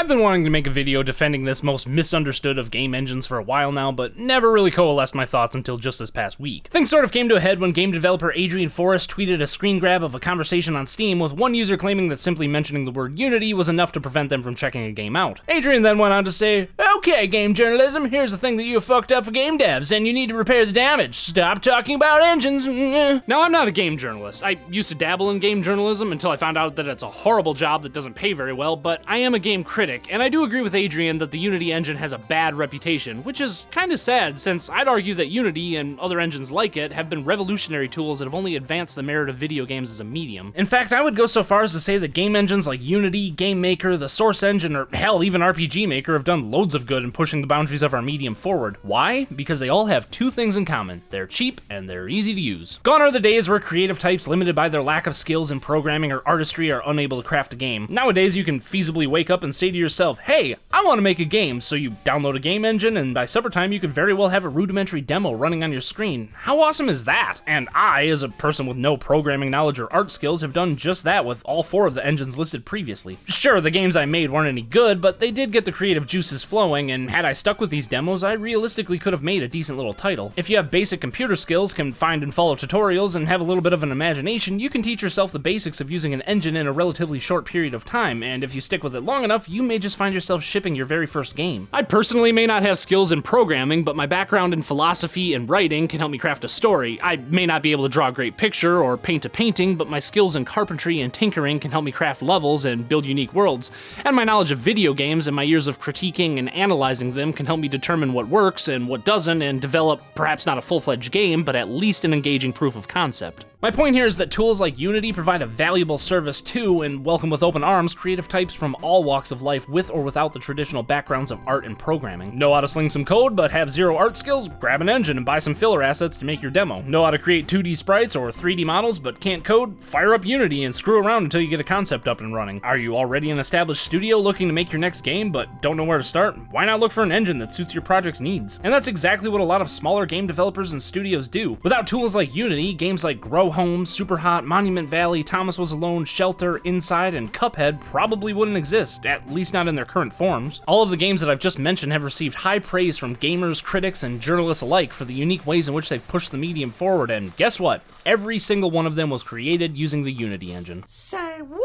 I've been wanting to make a video defending this most misunderstood of game engines for a while now, but never really coalesced my thoughts until just this past week. Things sort of came to a head when game developer Adrian Forrest tweeted a screen grab of a conversation on Steam with one user claiming that simply mentioning the word Unity was enough to prevent them from checking a game out. Adrian then went on to say, "Okay, game journalism, here's the thing that you fucked up for game devs, and you need to repair the damage. Stop talking about engines." Now, I'm not a game journalist. I used to dabble in game journalism until I found out that it's a horrible job that doesn't pay very well, but I am a game critic, and I do agree with Adrian that the Unity engine has a bad reputation, which is kinda sad since I'd argue that Unity and other engines like it have been revolutionary tools that have only advanced the merit of video games as a medium. In fact, I would go so far as to say that game engines like Unity, Game Maker, the Source Engine, or hell, even RPG Maker have done loads of good in pushing the boundaries of our medium forward. Why? Because they all have two things in common. They're cheap and they're easy to use. Gone are the days where creative types limited by their lack of skills in programming or artistry are unable to craft a game. Nowadays, you can feasibly wake up and say to yourself, hey, I want to make a game, so you download a game engine, and by supper time, you could very well have a rudimentary demo running on your screen. How awesome is that? And I, as a person with no programming knowledge or art skills, have done just that with all four of the engines listed previously. Sure, the games I made weren't any good, but they did get the creative juices flowing, and had I stuck with these demos, I realistically could have made a decent little title. If you have basic computer skills, can find and follow tutorials, and have a little bit of an imagination, you can teach yourself the basics of using an engine in a relatively short period of time, and if you stick with it long enough, you may just find yourself shipping your very first game. I personally may not have skills in programming, but my background in philosophy and writing can help me craft a story. I may not be able to draw a great picture or paint a painting, but my skills in carpentry and tinkering can help me craft levels and build unique worlds, and my knowledge of video games and my years of critiquing and analyzing them can help me determine what works and what doesn't and develop perhaps not a full-fledged game, but at least an engaging proof of concept. My point here is that tools like Unity provide a valuable service to, and welcome with open arms, creative types from all walks of life with or without the traditional backgrounds of art and programming. Know how to sling some code but have zero art skills? Grab an engine and buy some filler assets to make your demo. Know how to create 2D sprites or 3D models but can't code? Fire up Unity and screw around until you get a concept up and running. Are you already an established studio looking to make your next game but don't know where to start? Why not look for an engine that suits your project's needs? And that's exactly what a lot of smaller game developers and studios do. Without tools like Unity, games like Grow Home, Superhot, Monument Valley, Thomas Was Alone, Shelter, Inside, and Cuphead probably wouldn't exist, at least not in their current forms. All of the games that I've just mentioned have received high praise from gamers, critics, and journalists alike for the unique ways in which they've pushed the medium forward, and guess what? Every single one of them was created using the Unity engine. Say what?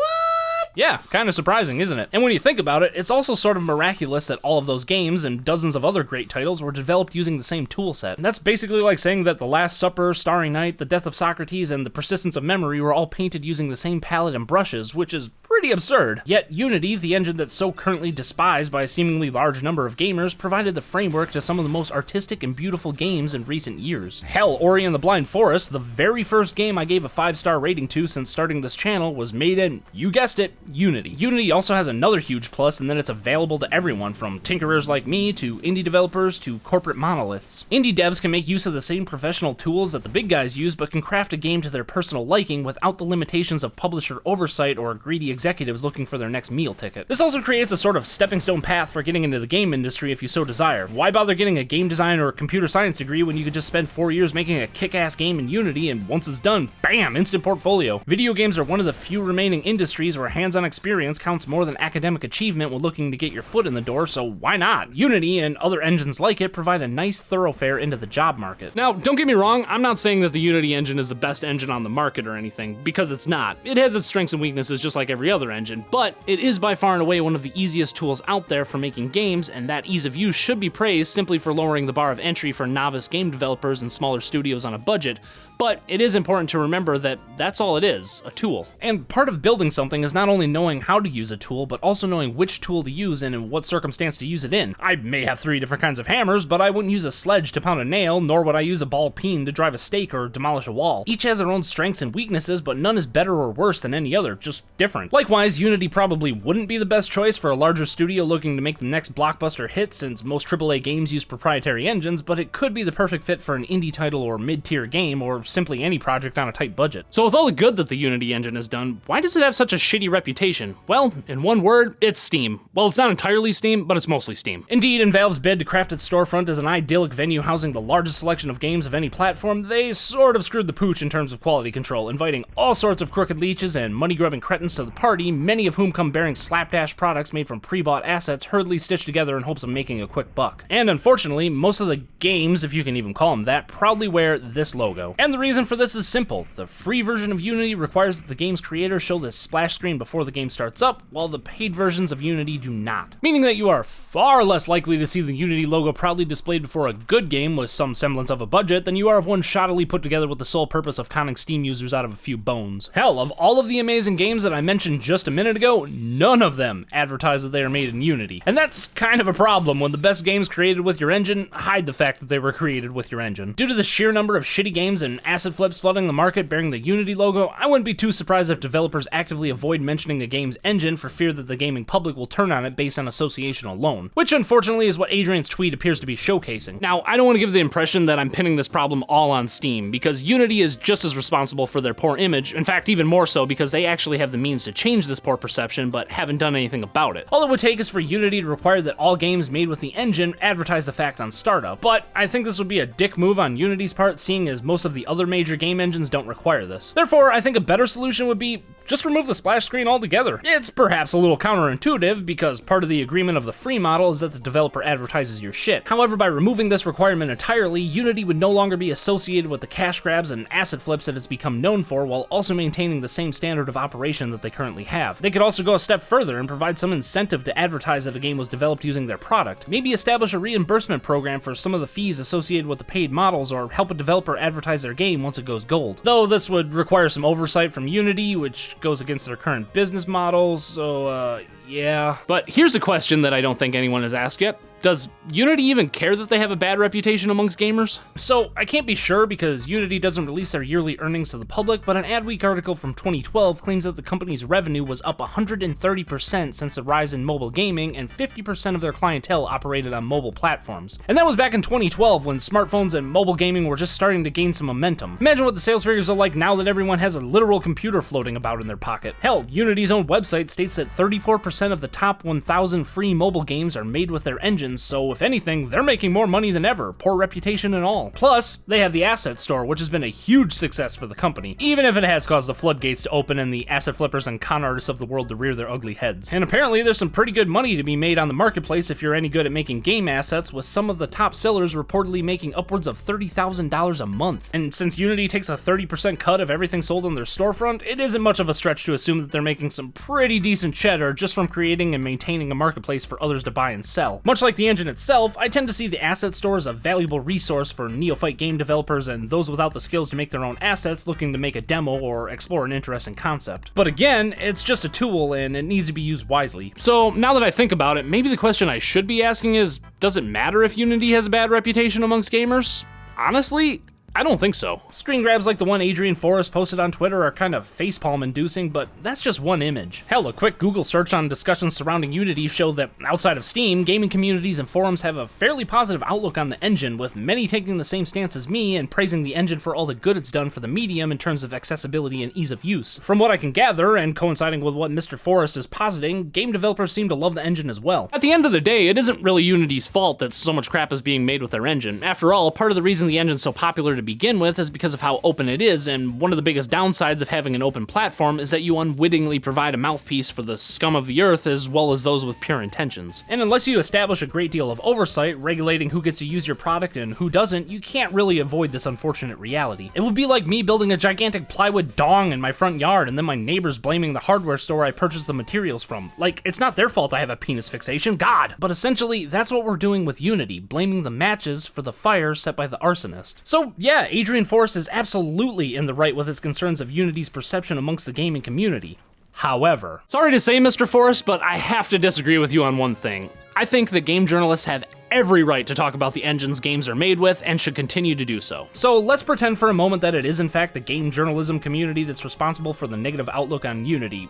Yeah, kind of surprising, isn't it? And when you think about it, it's also sort of miraculous that all of those games and dozens of other great titles were developed using the same toolset. And that's basically like saying that The Last Supper, Starry Night, The Death of Socrates, and The Persistence of Memory were all painted using the same palette and brushes, which is pretty absurd. Yet Unity, the engine that's so currently despised by a seemingly large number of gamers, provided the framework to some of the most artistic and beautiful games in recent years. Hell, Ori and the Blind Forest, the very first game I gave a 5-star rating to since starting this channel, was made in, you guessed it, Unity. Unity also has another huge plus in that it's available to everyone, from tinkerers like me to indie developers to corporate monoliths. Indie devs can make use of the same professional tools that the big guys use, but can craft a game to their personal liking without the limitations of publisher oversight or greedy executives looking for their next meal ticket. This also creates a sort of stepping stone path for getting into the game industry if you so desire. Why bother getting a game design or computer science degree when you could just spend 4 years making a kick-ass game in Unity, and once it's done, bam, instant portfolio. Video games are one of the few remaining industries where hands-on experience counts more than academic achievement when looking to get your foot in the door, so why not? Unity and other engines like it provide a nice thoroughfare into the job market. Now, don't get me wrong, I'm not saying that the Unity engine is the best engine on the market or anything, because it's not. It has its strengths and weaknesses just like every other engine, but it is by far and away one of the easiest tools out there for making games, and that ease of use should be praised simply for lowering the bar of entry for novice game developers and smaller studios on a budget. But it is important to remember that that's all it is, a tool. And part of building something is not only knowing how to use a tool, but also knowing which tool to use and in what circumstance to use it in. I may have 3 different kinds of hammers, but I wouldn't use a sledge to pound a nail, nor would I use a ball peen to drive a stake or demolish a wall. Each has their own strengths and weaknesses, but none is better or worse than any other, just different. Likewise, Unity probably wouldn't be the best choice for a larger studio looking to make the next blockbuster hit, since most AAA games use proprietary engines, but it could be the perfect fit for an indie title or mid-tier game, or simply any project on a tight budget. So with all the good that the Unity engine has done, why does it have such a shitty reputation? Well, in one word, it's Steam. Well, it's not entirely Steam, but it's mostly Steam. Indeed, in Valve's bid to craft its storefront as an idyllic venue housing the largest selection of games of any platform, they sort of screwed the pooch in terms of quality control, inviting all sorts of crooked leeches and money-grubbing cretins to the party party, many of whom come bearing slapdash products made from pre-bought assets hurriedly stitched together in hopes of making a quick buck. And unfortunately, most of the games, if you can even call them that, proudly wear this logo. And the reason for this is simple. The free version of Unity requires that the game's creators show this splash screen before the game starts up, while the paid versions of Unity do not. Meaning that you are far less likely to see the Unity logo proudly displayed before a good game with some semblance of a budget than you are of one shoddily put together with the sole purpose of conning Steam users out of a few bones. Hell, of all of the amazing games that I mentioned just a minute ago, none of them advertise that they are made in Unity. And that's kind of a problem when the best games created with your engine hide the fact that they were created with your engine. Due to the sheer number of shitty games and asset flips flooding the market bearing the Unity logo, I wouldn't be too surprised if developers actively avoid mentioning a game's engine for fear that the gaming public will turn on it based on association alone, which unfortunately is what Adrian's tweet appears to be showcasing. Now, I don't want to give the impression that I'm pinning this problem all on Steam, because Unity is just as responsible for their poor image, in fact even more so because they actually have the means to change this poor perception but haven't done anything about it. All it would take is for Unity to require that all games made with the engine advertise the fact on startup, but I think this would be a dick move on Unity's part, seeing as most of the other major game engines don't require this. Therefore, I think a better solution would be just remove the splash screen altogether. It's perhaps a little counterintuitive because part of the agreement of the free model is that the developer advertises your shit. However, by removing this requirement entirely, Unity would no longer be associated with the cash grabs and asset flips that it's become known for, while also maintaining the same standard of operation that they currently have. They could also go a step further and provide some incentive to advertise that a game was developed using their product. Maybe establish a reimbursement program for some of the fees associated with the paid models, or help a developer advertise their game once it goes gold. Though this would require some oversight from Unity, which goes against their current business models, so yeah. But here's a question that I don't think anyone has asked yet. Does Unity even care that they have a bad reputation amongst gamers? So, I can't be sure because Unity doesn't release their yearly earnings to the public, but an Adweek article from 2012 claims that the company's revenue was up 130% since the rise in mobile gaming, and 50% of their clientele operated on mobile platforms. And that was back in 2012 when smartphones and mobile gaming were just starting to gain some momentum. Imagine what the sales figures are like now that everyone has a literal computer floating about in their pocket. Hell, Unity's own website states that 34% of the top 1,000 free mobile games are made with their engine, so if anything, they're making more money than ever, poor reputation and all. Plus, they have the asset store, which has been a huge success for the company, even if it has caused the floodgates to open and the asset flippers and con artists of the world to rear their ugly heads. And apparently there's some pretty good money to be made on the marketplace if you're any good at making game assets, with some of the top sellers reportedly making upwards of $30,000 a month. And since Unity takes a 30% cut of everything sold on their storefront, it isn't much of a stretch to assume that they're making some pretty decent cheddar just from creating and maintaining a marketplace for others to buy and sell. Much like the engine itself, I tend to see the asset store as a valuable resource for neophyte game developers and those without the skills to make their own assets looking to make a demo or explore an interesting concept. But again, it's just a tool and it needs to be used wisely. So now that I think about it, maybe the question I should be asking is, does it matter if Unity has a bad reputation amongst gamers? Honestly, I don't think so. Screen grabs like the one Adrian Forrest posted on Twitter are kind of facepalm inducing, but that's just one image. Hell, a quick Google search on discussions surrounding Unity show that outside of Steam, gaming communities and forums have a fairly positive outlook on the engine, with many taking the same stance as me and praising the engine for all the good it's done for the medium in terms of accessibility and ease of use. From what I can gather, and coinciding with what Mr. Forrest is positing, game developers seem to love the engine as well. At the end of the day, it isn't really Unity's fault that so much crap is being made with their engine. After all, part of the reason the engine's so popular to begin with is because of how open it is, and one of the biggest downsides of having an open platform is that you unwittingly provide a mouthpiece for the scum of the earth as well as those with pure intentions. And unless you establish a great deal of oversight regulating who gets to use your product and who doesn't, you can't really avoid this unfortunate reality. It would be like me building a gigantic plywood dong in my front yard and then my neighbors blaming the hardware store I purchased the materials from. Like, it's not their fault I have a penis fixation, God! But essentially, that's what we're doing with Unity, blaming the matches for the fire set by the arsonist. So yeah, Adrian Forrest is absolutely in the right with his concerns of Unity's perception amongst the gaming community. However, sorry to say, Mr. Forrest, but I have to disagree with you on one thing. I think that game journalists have every right to talk about the engines games are made with and should continue to do so. So let's pretend for a moment that it is in fact the game journalism community that's responsible for the negative outlook on Unity.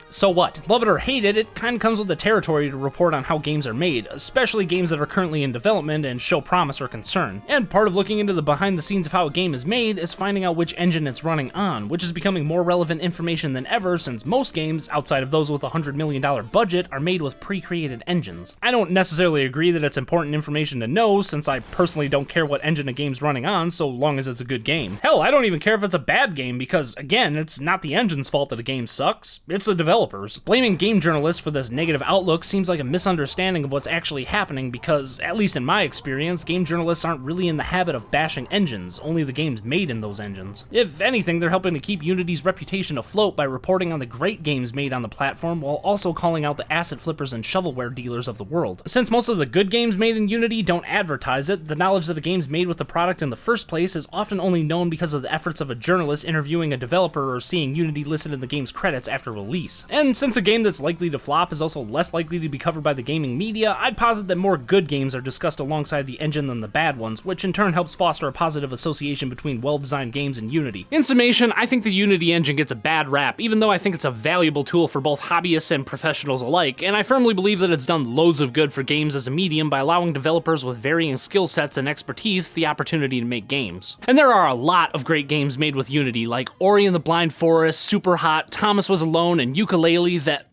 So what? Love it or hate it, it kinda comes with the territory to report on how games are made, especially games that are currently in development and show promise or concern. And part of looking into the behind the scenes of how a game is made is finding out which engine it's running on, which is becoming more relevant information than ever since most games, outside of those with a $100 million budget, are made with pre-created engines. I don't necessarily agree that it's important information to know, since I personally don't care what engine a game's running on so long as it's a good game. Hell, I don't even care if it's a bad game because, again, it's not the engine's fault that a game sucks, it's the developers. Blaming game journalists for this negative outlook seems like a misunderstanding of what's actually happening because, at least in my experience, game journalists aren't really in the habit of bashing engines, only the games made in those engines. If anything, they're helping to keep Unity's reputation afloat by reporting on the great games made on the platform while also calling out the asset flippers and shovelware dealers of the world. Since most of the good games made in Unity don't advertise it, the knowledge that a game's made with the product in the first place is often only known because of the efforts of a journalist interviewing a developer or seeing Unity listed in the game's credits after release. And since a game that's likely to flop is also less likely to be covered by the gaming media, I'd posit that more good games are discussed alongside the engine than the bad ones, which in turn helps foster a positive association between well-designed games and Unity. In summation, I think the Unity engine gets a bad rap, even though I think it's a valuable tool for both hobbyists and professionals alike, and I firmly believe that it's done loads of good for games as a medium by allowing developers with varying skill sets and expertise the opportunity to make games. And there are a lot of great games made with Unity, like Ori and the Blind Forest, Super Hot, Thomas Was Alone, and Yooka-Laylee that...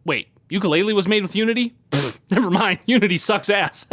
Wait, Yooka-Laylee was made with Unity? Pfft, never mind, Unity sucks ass.